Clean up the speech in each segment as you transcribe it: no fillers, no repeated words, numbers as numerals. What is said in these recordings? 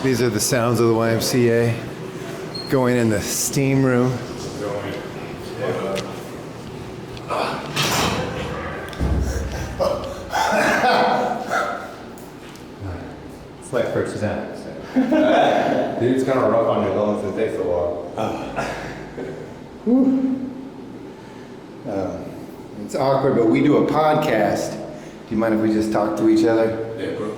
These are the sounds of the YMCA going in the steam room. It's like first time. Dude, it's kind of rough on your lungs. It takes a while. It's awkward, but we do a podcast. Do you mind if we just talk to each other? Yeah, bro.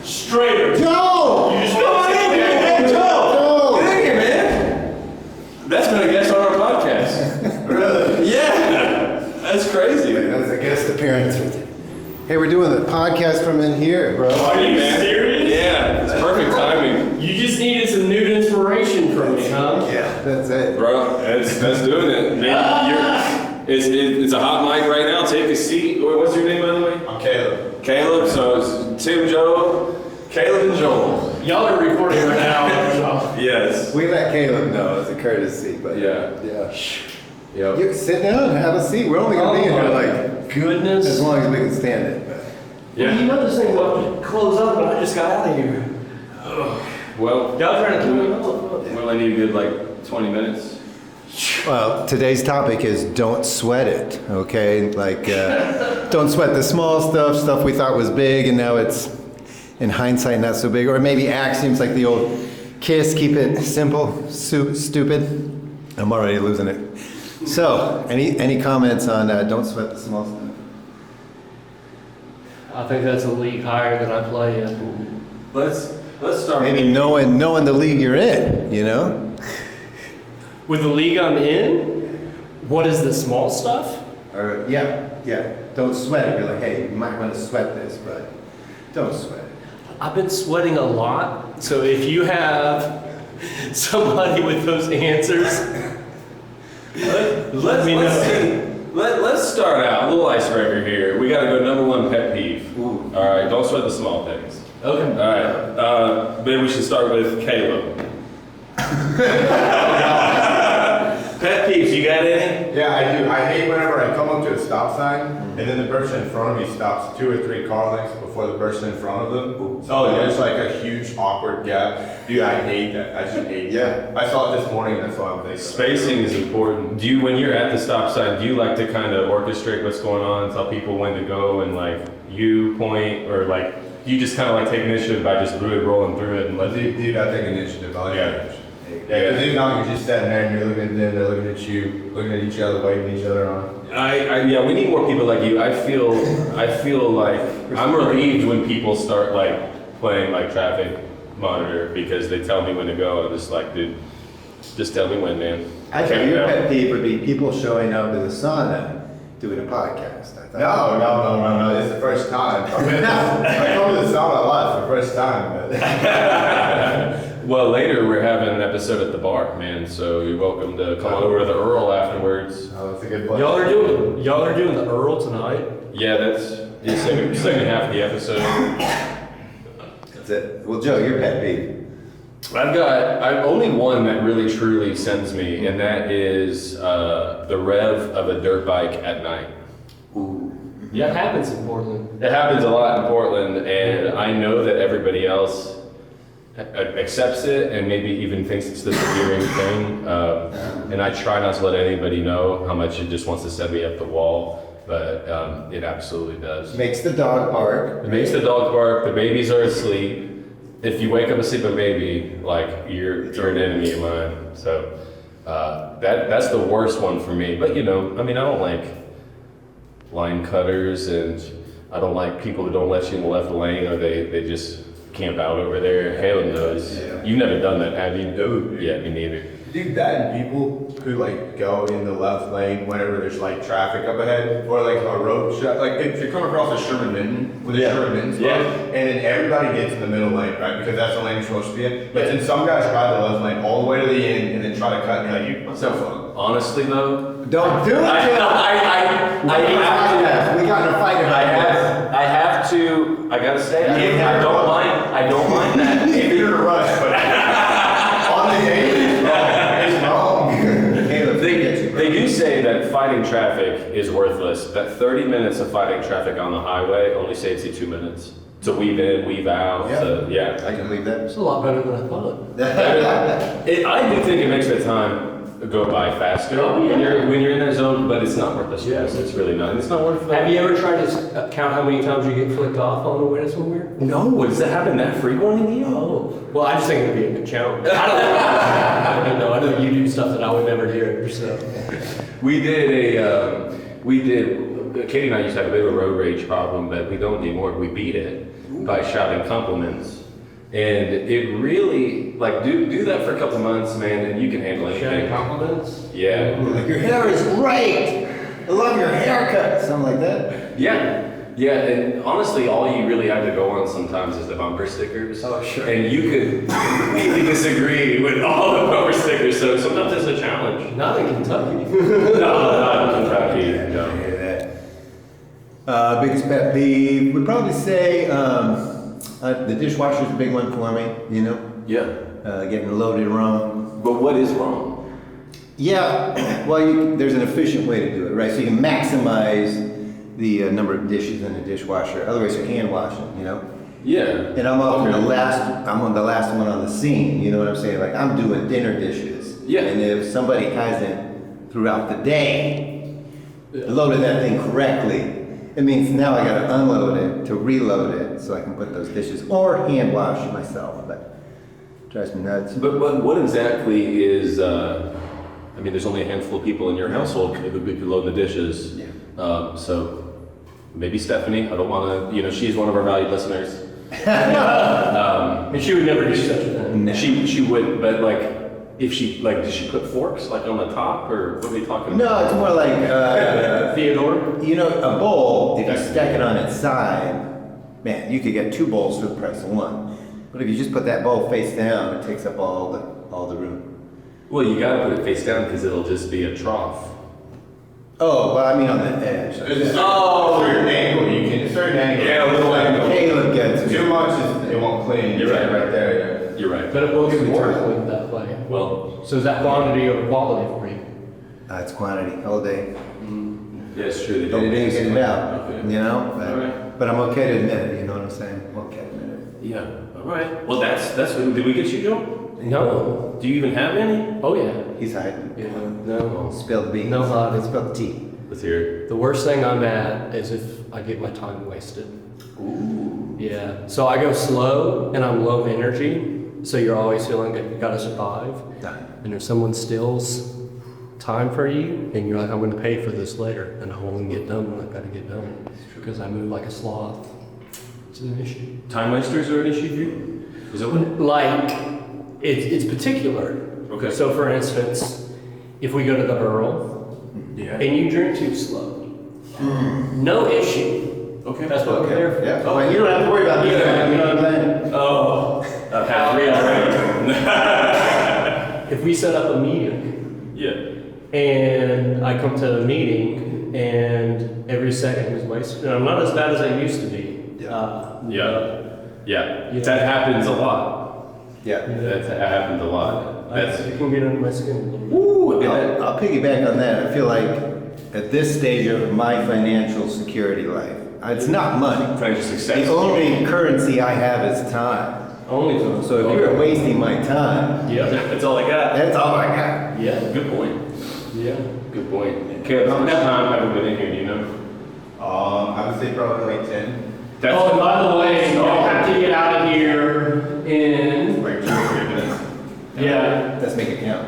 Straighter. Joe! You just want to get Joe! Get in here, man. That's been a guest on our podcast. Really? Yeah. That's crazy. That's a guest appearance. Hey, we're doing the podcast from in here, bro. Are you serious? Yeah. It's perfect timing. You just needed some new inspiration from me, huh? Yeah, that's it. Bro, that's doing it. Man, it's a hot mic right now. Take a seat. What's your name, by the way? I'm Caleb. Caleb. So it's Tim, Joe, Caleb, and Joel. Y'all are recording right now. Yes. We let Caleb know as a courtesy, but Yeah. Yep. You sit down and have a seat. We're only gonna be in here like Goodness. as long as we can stand it. Yeah. You know this thing will close up, and I just got out of here. Well, Y'all trying to kill me? we only need a good like 20 minutes. Well, today's topic is don't sweat it, okay? Like, don't sweat the small stuff we thought was big, and now it's, in hindsight, not so big. Or maybe axioms like the old KISS, keep it simple, stupid. I'm already losing it. So, any comments on don't sweat the small stuff? I think that's a league higher than I play in. Let's start. Maybe knowing the league you're in, you know? With the league I'm in, what is the small stuff? Or yeah. Don't sweat it. You're like, hey, you might want to sweat this, but don't sweat it. I've been sweating a lot, so if you have somebody with those answers, let me know. Let's start out. A little icebreaker here. We got to go number one pet peeve. Ooh. All right, don't sweat the small things. Okay. All right, maybe we should start with Caleb. Pet peeves, you got any? Yeah, I do. I hate whenever I come up to a stop sign and then the person in front of me stops 2 or 3 car lengths before the person in front of them. So there's like a huge awkward gap. Dude, I hate that. I just hate that. I saw it this morning. That's why I'm thinking. Spacing is important. Do you, when you're at the stop sign, do you like to kind of orchestrate what's going on, tell people when to go, and like you point, or like you just kind of like take initiative by just really rolling through it and let Dude, I take initiative. I like Yeah. that. Yeah, because if not, you're just standing there and you're looking at them, they're looking at you, looking at each other, waving each other on. Yeah, we need more people like you. I feel like I'm relieved when people start like playing like traffic monitor because they tell me when to go. I'm just like, dude, just tell me when, man. I think your pet peeve would be people showing up to the sauna doing a podcast. I thought. No. It's the first time. I come to the sauna a lot. It's the first time. But Well, later we're having an episode at the bar, man. So you're welcome to come on over to the Earl afterwards. oh, it's a good place. Y'all are doing the Earl tonight. Yeah, that's the second half of the episode. That's it. Well, Joe, your pet peeve. I've only one that really truly sends me, and that is the rev of a dirt bike at night. Yeah, it happens in Portland. It happens a lot in Portland, and I know that everybody else accepts it and maybe even thinks it's this endearing thing. And I try not to let anybody know how much it just wants to set me up the wall, but it absolutely does. Makes the dog bark. It makes the dog bark. The babies are asleep. If you wake up a sleeping baby, like you're an enemy of mine. So that's the worst one for me. But I don't like line cutters, and I don't like people who don't let you in the left lane, or they just camp out over there. Halo knows. Yeah. You've never done that, have you? No. Yeah, me neither. Dude, that and people who like go in the left lane whenever there's like traffic up ahead, or like a road shut. Like if you come across a Sherman Minton with a Sherman Minton spot, and then everybody gets in the middle lane, right? Because that's the lane you're supposed to be in. But then some guys try the left lane all the way to the end and then try to cut. And you're like, what's so fun? Honestly, though, Don't do it, Joe. I We got in a fight about that. I have to. I gotta say, I don't mind. I don't mind that. If you're in a rush, but on the day, it's wrong. Caleb, They do say that fighting traffic is worthless. That 30 minutes of fighting traffic on the highway only saves you 2 minutes to weave in, weave out. Yeah. So, yeah. I can believe that. It's a lot better than I thought. I do think it makes the time go by faster when you're in that zone, but it's not worth the stress. It's really not. It's not worth Have you ever tried to count how many times you get flicked off on the way to somewhere? No, does that happen that frequently? Oh, well, I just think it'd be a good challenge. I don't know. I don't know. I know you do stuff that I would never do. So Katie and I used to have a bit of a road rage problem, but we don't anymore. We beat it by shouting compliments. And it really, like, do that for a couple months, man, and you can handle anything. shouting compliments. Yeah. Like, your hair is great. I love your haircut. Something like that. Yeah. Yeah, and honestly, all you really have to go on sometimes is the bumper stickers. Oh, sure. And you could completely disagree with all the bumper stickers, so sometimes it's a challenge. Not in Kentucky. No, not in Kentucky. I No. hear that. Biggest pet peeve would probably say the dishwasher's a big one for me. You know, Yeah. getting loaded wrong. But what is wrong? Yeah, well, there's an efficient way to do it, right? So you can maximize the number of dishes in the dishwasher. Otherwise, you're hand washing. You know. Yeah. And I'm often Okay. I'm on the last one on the scene, you know what I'm saying? Like, I'm doing dinner dishes. Yeah. And if somebody hasn't, throughout the day, loaded that thing correctly, it means now I gotta unload it to reload it so I can put those dishes, or hand wash myself, but it drives me nuts. But what exactly is, I mean, there's only a handful of people in your household who could load the dishes. Yeah. So maybe Stephanie, I don't want to, she's one of our valued listeners. And she would never do such a thing. No. She would, but like, if she, like, does she put forks like on the top, or what are we talking about? No, it's more like, Theodore? you know, a bowl, if you stack it on its side, man, you could get 2 bowls for the price of 1. But if you just put that bowl face down, it takes up all the room. Well, you gotta put it face down because it'll just be a trough. Oh, well, I mean on the edge. There's a certain angle, you can, a certain angle. Yeah, a little angle. Caleb gets me. Too much, it won't clean. You're right. Right there, You're right. But it will be more clean that way. Well, So is that quantity over quality for you? It's quantity all day. yeah, it's true. They Get don't it in, make get it out. Okay. You know? Alright. But I'm okay to admit it, you know what I'm saying? I'm okay to admit it. Yeah. All right. Well, that's. Did we get you, Joe? No. Do you even have any? Oh, yeah. He's hiding. Yeah. No. Spilled the beans. No hiding. Spilled the tea. Let's hear it. The worst thing I'm at is if I get my time wasted. Ooh. Yeah. So I go slow and I'm low energy. So you're always feeling that you gotta survive. Done. And if someone steals time for you and you're like, I'm gonna pay for this later, and I won't get done when I've gotta get done because I move like a sloth. It's an issue. Time wasters are an issue for you? Is that what? Like, it's particular. Okay. So for instance, if we go to the Earl Yeah. and you drink too slow, no issue. Okay. That's what we're there for. Yeah. Well, you don't have to worry about me. Yeah. You know what I'm saying? Oh. If we set up a meeting Yeah. and I come to a meeting and every second is wasted, and I'm not as bad as I used to be. Yeah. Yeah. Yeah. That happens a lot. Yeah. That happens a lot. That's. It can get under my skin a little bit. Ooh. and that- I'll piggyback on that. I feel like at this stage of my financial security life, it's not money. Financial success. The only currency I have is time. Only to So if you're wasting my time, Yeah. That's all I got. that's all I got. Yeah. Good point. Yeah. Good point. Caleb, how much time have we been in here? Do you know? I would say probably like 10. Oh, and by the way, you have to get out of here in. Like 2 or 3 minutes. Yeah. Let's make it count.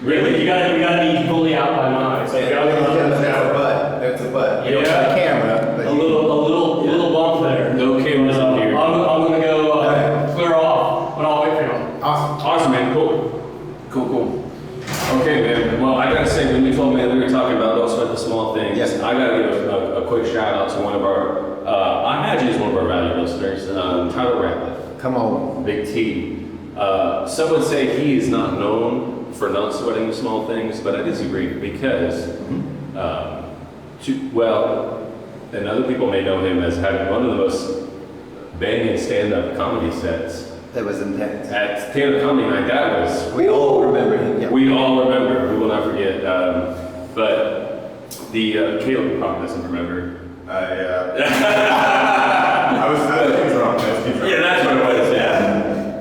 Really? You gotta be fully out by 9. So you gotta That's a butt. That's a butt. You don't Yeah. have a camera, but a you- little bump there. No cameras in here. I'm gonna go clear off, but I'll wait for you. Awesome. Awesome, man. Cool. Cool. Okay, man. Well, I gotta say, when you told me that we were talking about don't sweat the small things, Yes. I gotta give a quick shout out to one of our, I imagine he's one of our valued listeners, Tyler Ratliff, Come on. Big T. Some would say he is not known for not sweating the small things, but I disagree because, and other people may know him as having one of the most banging stand-up comedy sets. That was intense. At stand-up comedy night, that was We all remember him. Yeah. we all remember. We will not forget. But Caleb probably doesn't remember. I was things wrong. Yeah, that's what it was.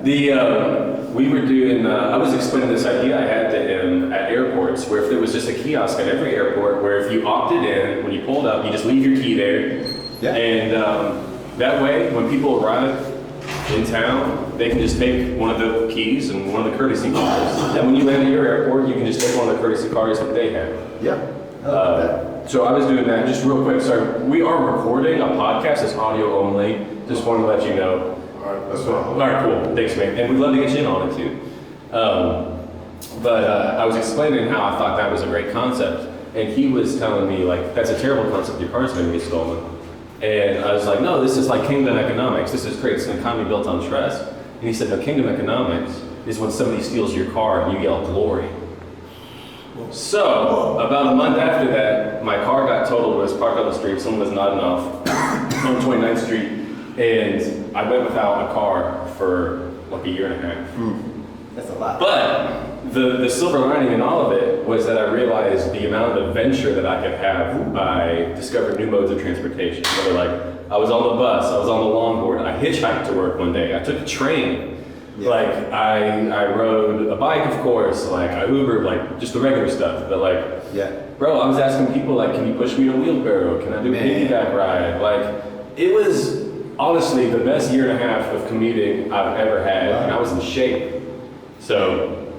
Yeah. We were doing. I was explaining this idea I had to him at airports, where if there was just a kiosk at every airport, where if you opted in, when you pulled up, you just leave your key there, and that way, when people arrive in town, they can just take one of the keys and one of the courtesy cars. And when you land at your airport, you can just take one of the courtesy cars that they have. Yeah. So I was doing that. Just real quick. Sorry, we are recording a podcast. It's audio only. Just wanted to let you know. All right, that's fine. All right, cool. Thanks, man. And we'd love to get you in on it too. But I was explaining how I thought that was a great concept, and he was telling me like, "That's a terrible concept. Your car's going to get stolen." And I was like, "No, this is like kingdom economics. This is great. It's an economy built on trust." And he said, "No, kingdom economics is when somebody steals your car and you yell glory." So about a month after that, my car got totaled. It was parked on the street. Someone was nodding off on 29th Street. And I went without a car for like a year and a half. That's a lot. But the silver lining in all of it was that I realized the amount of adventure that I could have by discovering new modes of transportation. Whether like I was on the bus, I was on the longboard, I hitchhiked to work one day, I took a train. Yeah. Like I rode a bike, of course, like I Ubered, like just the regular stuff. But like, bro, I was asking people like, can you push me to wheelbarrow? Can I do a piggyback ride? Like, it was honestly the best year and a half of commuting I've ever had, and I was in shape. So,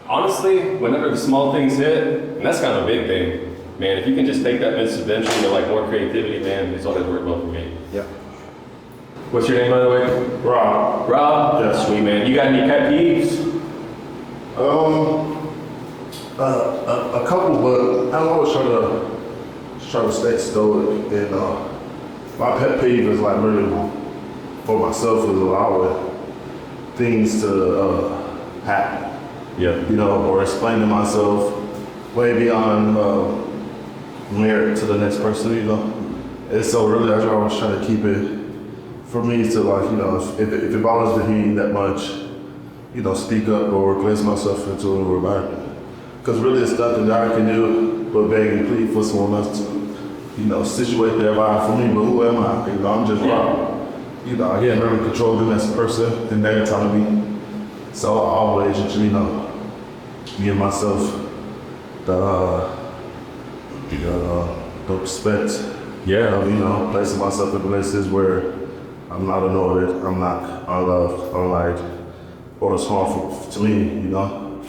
honestly, whenever the small things hit, and that's kind of a big thing, man, if you can just take that misadventure into like more creativity, man, it's always worked well for me. Yeah. What's your name, by the way? Rob. Rob? Yeah. Sweet, man. You got any pet peeves? A couple, but I'm always trying to stay stoic. And my pet peeve is like really for myself is allowing things to happen. Yeah. You know, or explaining myself way beyond merit to the next person. You know, and so really I always try to keep it. For me to like, you know, if it bothers me that much, you know, speak up or place myself into an environment. Because really it's nothing that I can do but beg and plead for someone else to, you know, situate their life for me. But who am I? You know, I'm just Rob. You know, I can't really control them as a person and they're telling me. So I always just, you know, give myself the respect. Yeah. Of, you know, placing myself in places where I'm not annoyed, I'm not unloved, unliked, or it's harmful to me, you know?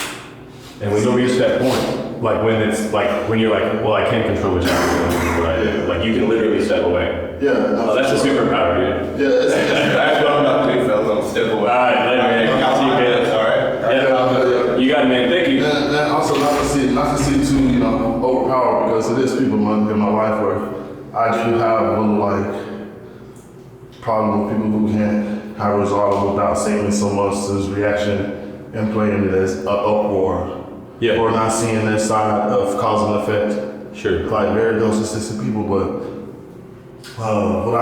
And when you reach that point, like when it's like, when you're like, well, I can't control what you're doing, right? Yeah. Like you can literally step away. Yeah. Oh, that's a superpower, dude. Yeah, it's That's what I'm about to do, fellas. I'm step away. All right, later, man. I'll see you guys. All right. Yeah. You got it, man. Thank you. and also not to see too, you know, overpowered because it is people in my life where I do have a little like problem with people who can't have resolve without saying so much as reaction and playing it as an uproar. Yeah. Or not seeing their side of cause and effect. Sure. Like very narcissistic people, but what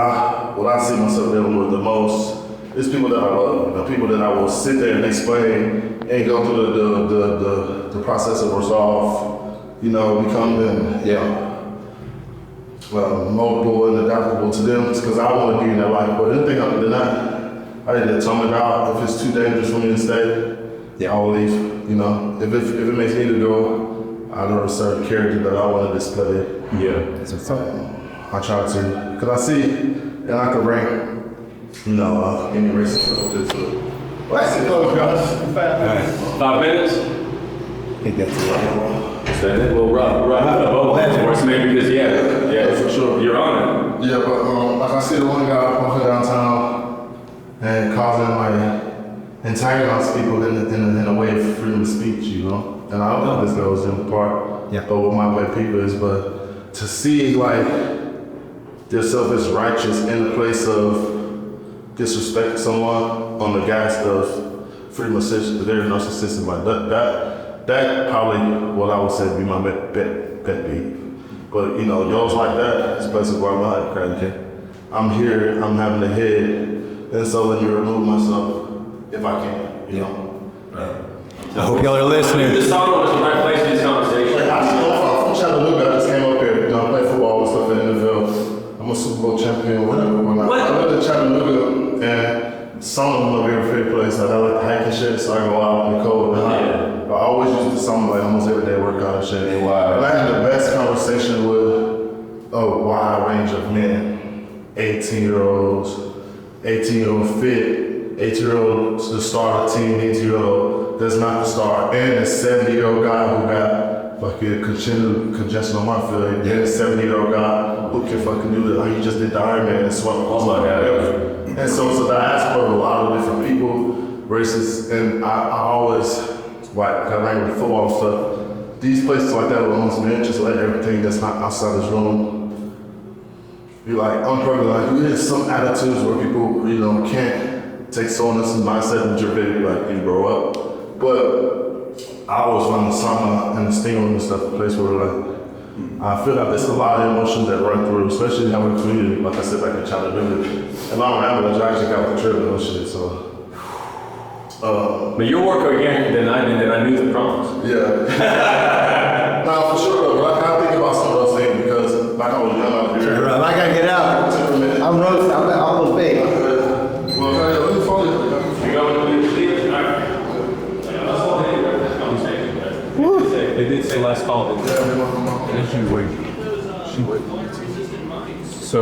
I see myself dealing with the most is people that I love. You know, people that I will sit there and explain and go through the process of resolve. You know, becoming moldable and adaptable to them because I want to be in their life. But anything other than that, I need to tone it out. If it's too dangerous for me to stay, I will leave. You know, if it makes me to go, I know a certain character that I want to display. Yeah. I try to, because I see, and I can bring, you know, any racism to it. Well, that's it, guys. 5 minutes? I think that's a lot. Is that it? Well, Rob, of course, man, because yeah, for sure. You're on it. Yeah, but like I see the one guy walking downtown and causing like antagonizing people in a way of freedom of speech, you know. And I don't know if this goes in the part of what my way people is, but to see like yourself as righteous in the place of disrespecting someone on the gas of freedom of speech, they're narcissistic like that probably what I would say would be my pet peeve. But you know, yours like that is basically where I'm at, crazy. I'm here, I'm having a head, and so let me remove myself if I can, you know. I hope y'all are listening. The song was the right place for this conversation. Like, I'm from Chattanooga, I just came up here. when I lived in Chattanooga, and sauna was my very favorite place. Like, I like to hike and shit, so I go out in the cold and hike. But I always used the sauna like almost every day workout and shit. Wow. And I had the best conversation with a wide range of men. 18-year-olds, 18-year-old fit, 18-year-old to start a team, 18-year-old that's not the star, and a 70-year-old guy who got fucking congestional heart failure, and a 70-year-old guy who can fucking do it. Like, he just did the Ironman and swam. Oh my God. And so it's a diaspora of a lot of different people, races, and I always, like, I ran with football and stuff. These places like that will almost be just let everything that's not outside this room be like unproductive. Like, there's some attitudes where people, you know, can't take soreness and mindset with your baby, like you grow up. But I always find the sauna and the steam room and stuff a place where, like, I feel like there's a lot of emotions that run through, especially how we community. Like I said, back in Chattanooga, and I'm ambulance, I actually got the trip and shit. So. But your workout again than I knew the promise. Yeah. Now, for sure, though, but I kind of think about some of those things because, like, I was young out here. I gotta get out. I'm roast. I'm almost baked. Well, let me follow you. You going to sleep? They did say last call, didn't they? She waited. So,